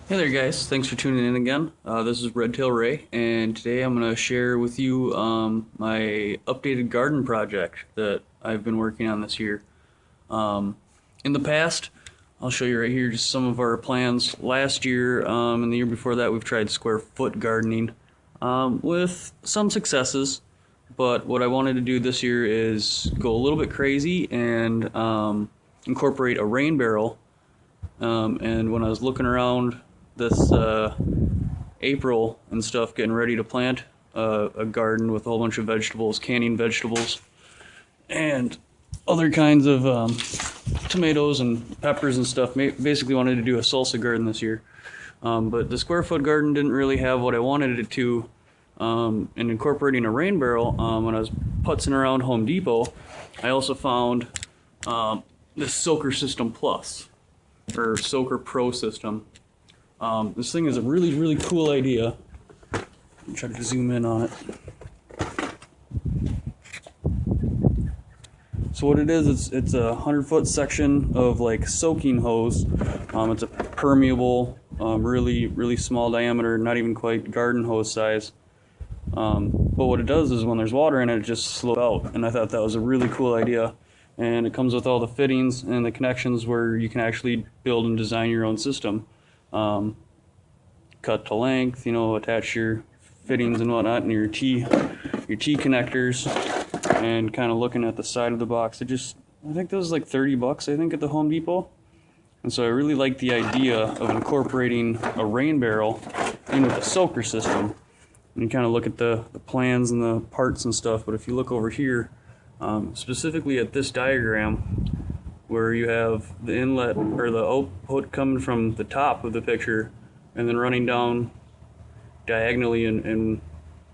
Hey there guys, thanks for tuning in again. This is Redtail Ray, and today I'm going to share with you my updated garden project that I've been working on this year. In the past, I'll show you right here just some of our plans. Last year and the year before that, we've tried square foot gardening with some successes, but what I wanted to do this year is go a little bit crazy and incorporate a rain barrel. And when I was looking around this April and stuff, getting ready to plant a garden with a whole bunch of vegetables, canning vegetables, and other kinds of tomatoes and peppers and stuff. Basically wanted to do a salsa garden this year. But the square foot garden didn't really have what I wanted it to. And incorporating a rain barrel, when I was putzing around Home Depot, I also found this Soaker System Plus, or Soaker Pro System. This thing is a really cool idea. I'll try to zoom in on it. So what it is, it's a 100-foot section of like soaking hose. It's a permeable, really small diameter, not even quite garden hose size. But what it does is when there's water in it, it just slows out. And I thought that was a really cool idea. And it comes with all the fittings and the connections where you can actually build and design your own system. Cut to length, attach your fittings and whatnot, and your T connectors, and kind of looking at the side of the box. I think that was like $30, I think, at the Home Depot. And so I really like the idea of incorporating a rain barrel in with a soaker system. And you kind of look at the plans and the parts and stuff, but if you look over here, specifically at this diagram, where you have the inlet or the output coming from the top of the picture and then running down diagonally in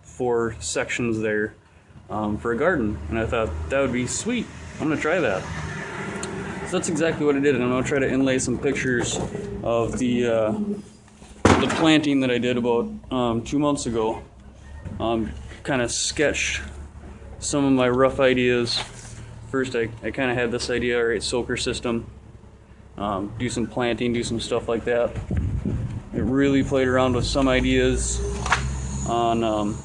4 sections there for a garden. And I thought that would be sweet. I'm going to try that. So that's exactly what I did, and I'm going to try to inlay some pictures of the planting that I did about 2 months ago. Kind of sketched some of my rough ideas. First, I kind of had this idea, alright, soaker system, do some planting, do some stuff like that. I really played around with some ideas on,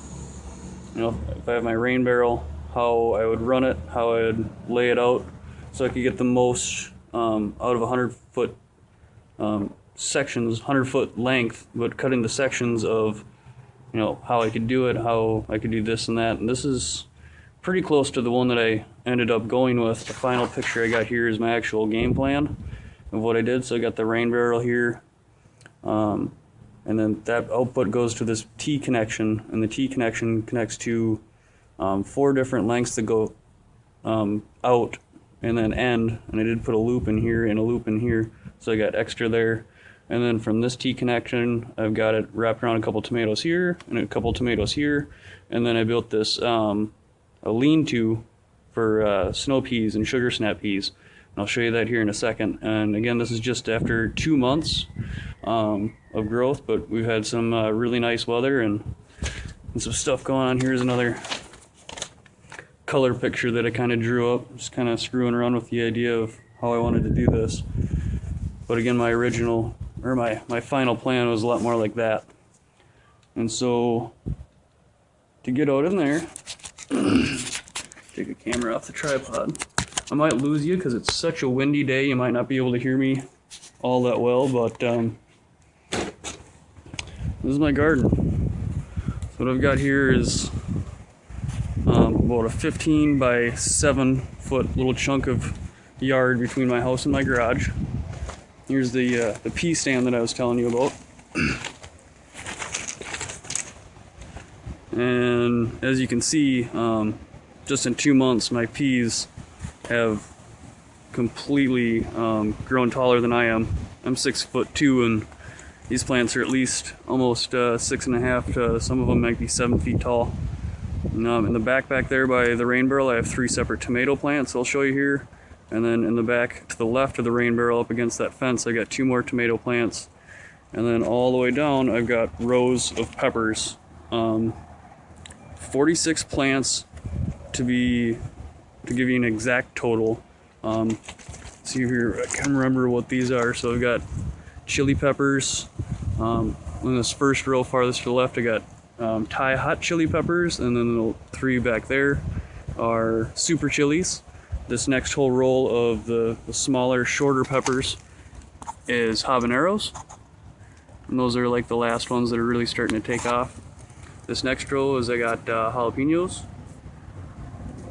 if I have my rain barrel, how I would run it, how I would lay it out, so I could get the most out of 100-foot sections, 100-foot length, but cut into sections of, how I could do it, how I could do this and that. And this is pretty close to the one that I ended up going with. The final picture I got here is my actual game plan of what I did. So I got the rain barrel here, and then that output goes to this T connection, and the T connection connects to 4 different lengths that go out and then end, and I did put a loop in here and a loop in here, so I got extra there. And then from this T connection, I've got it wrapped around a couple tomatoes here and a couple tomatoes here, and then I built this a lean-to for snow peas and sugar snap peas. And I'll show you that here in a second. And again, this is just after 2 months of growth, but we've had some really nice weather and some stuff going on. Here's another color picture that I kind of drew up, just kind of screwing around with the idea of how I wanted to do this. But again, my original, or my final plan was a lot more like that. And so, to get out in there, take a camera off the tripod. I might lose you because it's such a windy day, you might not be able to hear me all that well, but this is my garden. So what I've got here is about a 15 by 7 foot little chunk of yard between my house and my garage. Here's the pea stand that I was telling you about. And as you can see, just in 2 months, my peas have completely grown taller than I am. I'm 6'2", and these plants are at least almost 6.5 to some of them might be 7 feet tall. In the back there by the rain barrel, I have 3 separate tomato plants I'll show you here. And then in the back to the left of the rain barrel up against that fence, I got 2 more tomato plants. And then all the way down, I've got rows of peppers. 46 plants to give you an exact total. See here, I can't remember what these are. So I've got chili peppers, In this first row farthest to the left, I got Thai hot chili peppers, and then the 3 back there are super chilies. This next whole roll of the smaller, shorter peppers is habaneros, and those are like the last ones that are really starting to take off. This next row is I got jalapenos.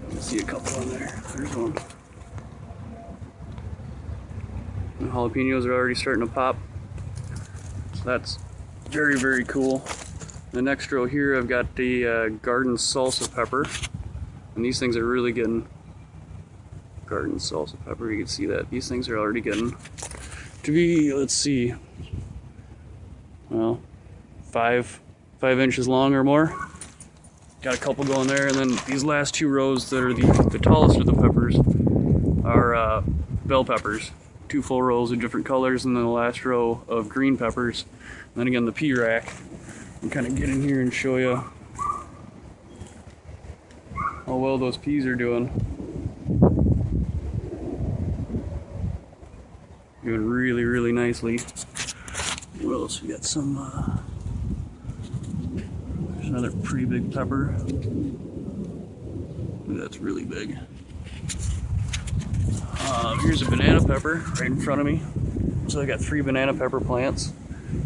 You can see a couple in there. There's one. And jalapenos are already starting to pop, so that's very, very cool. The next row here, I've got the garden salsa pepper, and these things are really getting garden salsa pepper. You can see that these things are already getting to be, let's see, well, 5 inches long or more. Got a couple going there, and then these last 2 rows that are the tallest of the peppers are bell peppers. 2 full rows of different colors, and then the last row of green peppers. And then again, the pea rack. I'll kind of get in here and show you how well those peas are doing. Doing really, really nicely. What else? We got some, there's another pretty big pepper. Ooh, that's really big. Here's a banana pepper right in front of me. So I got 3 banana pepper plants.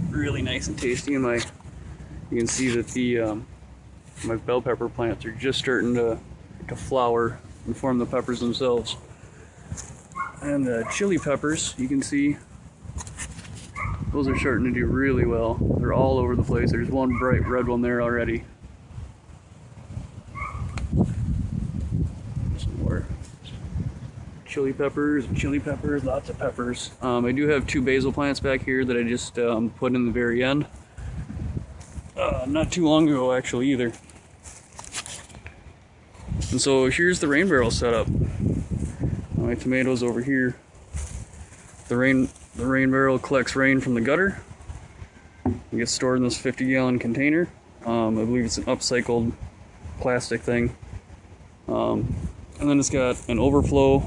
Really nice and tasty. And you can see that the my bell pepper plants are just starting to flower and form the peppers themselves. And the chili peppers, you can see, those are starting to do really well. They're all over the place. There's one bright red one there already. Some more chili peppers, lots of peppers. I do have 2 basil plants back here that I just put in the very end. Not too long ago, actually, either. And so here's the rain barrel setup. My tomatoes over here. The rain barrel collects rain from the gutter. It gets stored in this 50-gallon container. I believe it's an upcycled plastic thing. And then it's got an overflow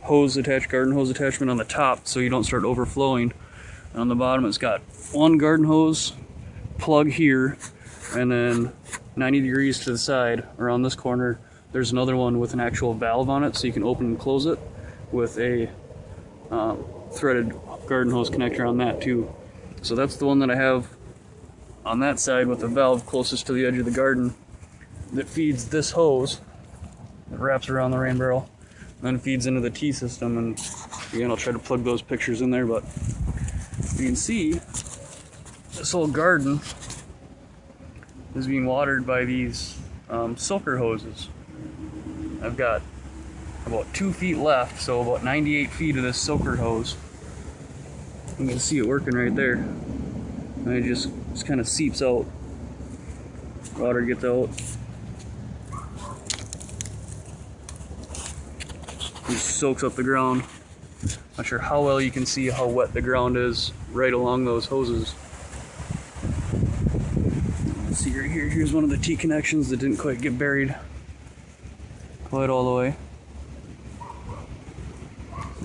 hose attached, garden hose attachment on the top, so you don't start overflowing. And on the bottom, it's got 1 garden hose plug here, and then 90 degrees to the side around this corner, there's another one with an actual valve on it, so you can open and close it with a threaded garden hose connector on that too. So that's the one that I have on that side with the valve closest to the edge of the garden that feeds this hose that wraps around the rain barrel, and then feeds into the T system. And again, I'll try to plug those pictures in there, but you can see this whole garden is being watered by these Silker hoses. I've got about 2 feet left, so about 98 feet of this Silker hose. You can see it working right there. And it just kind of seeps out. Water gets out. Just soaks up the ground. Not sure how well you can see how wet the ground is right along those hoses. Let's see right here. Here's one of the T connections that didn't quite get buried quite all the way.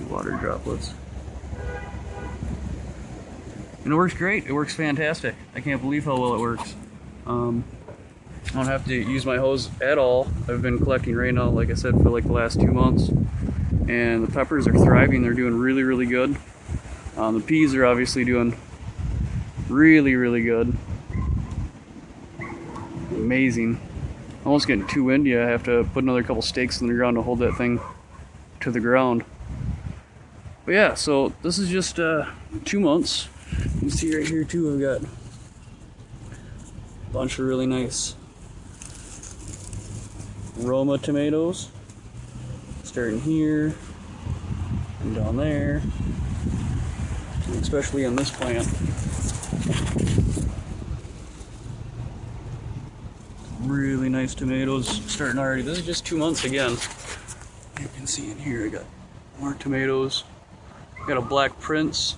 Water droplets. And it works great. It works fantastic. I can't believe how well it works. I don't have to use my hose at all. I've been collecting rain now, like I said, for like the last 2 months. And the peppers are thriving. They're doing really, really good. The peas are obviously doing really, really good. Amazing. Almost getting too windy. I have to put another couple stakes in the ground to hold that thing to the ground. But yeah, so this is just 2 months. You can see right here too, I've got a bunch of really nice Roma tomatoes. Starting here and down there, especially on this plant. Really nice tomatoes starting already. This is just 2 months again. You can see in here I got more tomatoes. Got a Black Prince.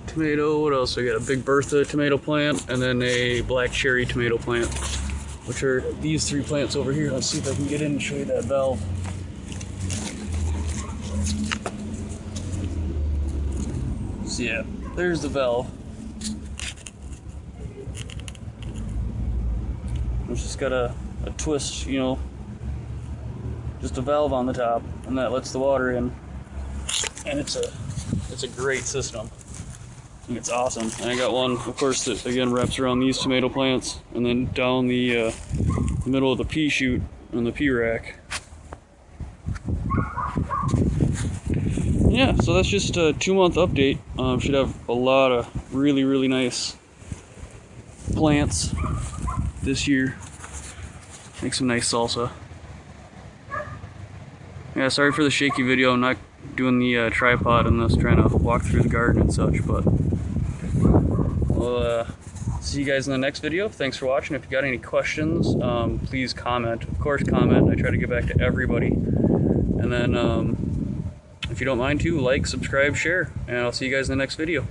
Tomato. What else? I got a Big Bertha tomato plant, and then a Black Cherry tomato plant, which are these 3 plants over here. Let's see if I can get in and show you that valve. So yeah, there's the valve. It's just got a twist, you know, just a valve on the top, and that lets the water in. And it's a great system. And it's awesome. And I got one, of course, that again wraps around these tomato plants, and then down the middle of the pea shoot and the pea rack. Yeah, so that's just a 2-month update. Should have a lot of really nice plants this year. Make some nice salsa. Yeah, sorry for the shaky video. I'm not doing the tripod in this, trying to walk through the garden and such, but we'll see you guys in the next video. Thanks for watching. If you got any questions, please comment. Of course, comment. I try to get back to everybody. And then if you don't mind to, like, subscribe, share, and I'll see you guys in the next video.